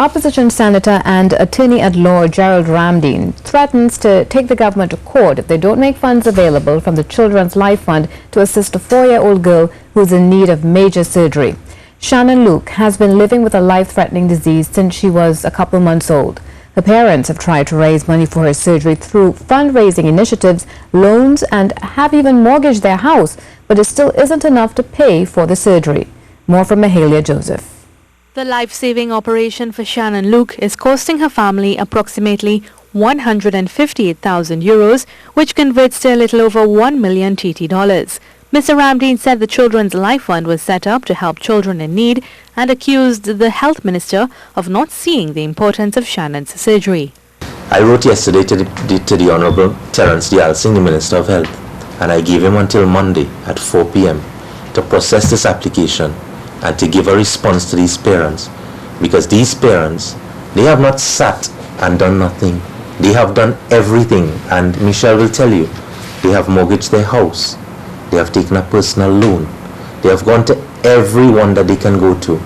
opposition senator and attorney-at-law Gerald Ramdeen threatens to take the government to court if they don't make funds available from the Children's Life Fund to assist a 4-year-old girl who is in need of major surgery. Shannon Luke has been living with a life-threatening disease since she was a couple months old. Her parents have tried to raise money for her surgery through fundraising initiatives, loans, and have even mortgaged their house, but it still isn't enough to pay for the surgery. More from Mahalia Joseph. The life-saving operation for Shannon Luke is costing her family approximately 158,000 euros, which converts to a little over 1 million TT dollars. Mr. Ramdeen said the Children's Life Fund was set up to help children in need and accused the health minister of not seeing the importance of Shannon's surgery. I wrote yesterday to the Honourable Terence Dialsing, the Minister of Health, and I gave him until Monday at 4 p.m. to process this application and to give a response to these parents, because these parents, they have not sat and done nothing. They have done everything, and Michelle will tell you, they have mortgaged their house, they have taken a personal loan, they have gone to everyone that they can go to,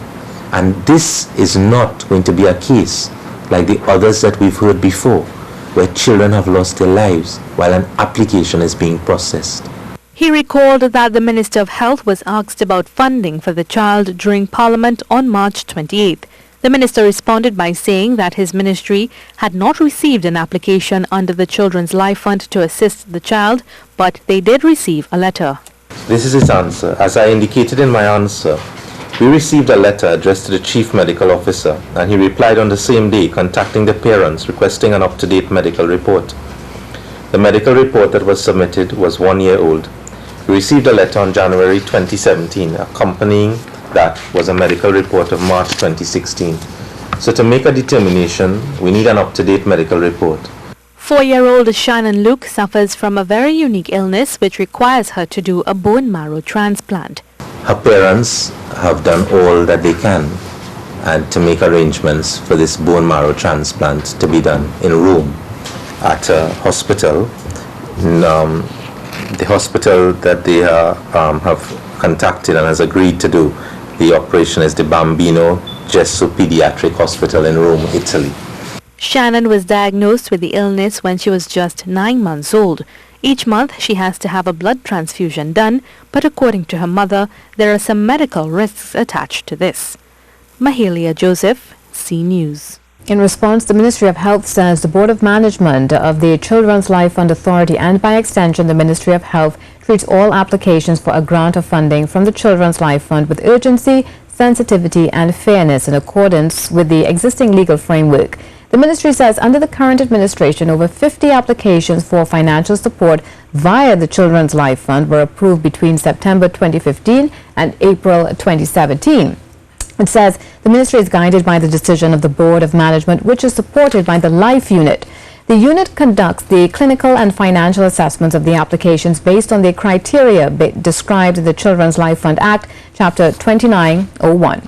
and this is not going to be a case like the others that we've heard before, where children have lost their lives while an application is being processed. He recalled that the Minister of Health was asked about funding for the child during Parliament on March 28th. The minister responded by saying that his ministry had not received an application under the Children's Life Fund to assist the child, but they did receive a letter. This is his answer. As I indicated in my answer, we received a letter addressed to the Chief Medical Officer, and he replied on the same day, contacting the parents, requesting an up-to-date medical report. The medical report that was submitted was 1 year old. We received a letter on January 2017. Accompanying that was a medical report of March 2016. So to make a determination, we need an up-to-date medical report. 4-year-old Shannon Luke suffers from a very unique illness which requires her to do a bone marrow transplant. Her parents have done all that they can and to make arrangements for this bone marrow transplant to be done in Rome at a hospital. The hospital that they have contacted and has agreed to do the operation is the Bambino Gesù Pediatric Hospital in Rome, Italy. Shannon was diagnosed with the illness when she was just 9 months old. Each month she has to have a blood transfusion done, but according to her mother, there are some medical risks attached to this. Mahalia Joseph, C News. In response, the Ministry of Health says the Board of Management of the Children's Life Fund Authority and by extension the Ministry of Health treats all applications for a grant of funding from the Children's Life Fund with urgency, sensitivity and fairness in accordance with the existing legal framework. The ministry says under the current administration, over 50 applications for financial support via the Children's Life Fund were approved between September 2015 and April 2017. It says the ministry is guided by the decision of the Board of Management, which is supported by the Life Unit. The unit conducts the clinical and financial assessments of the applications based on the criteria described in the Children's Life Fund Act, Chapter 2901.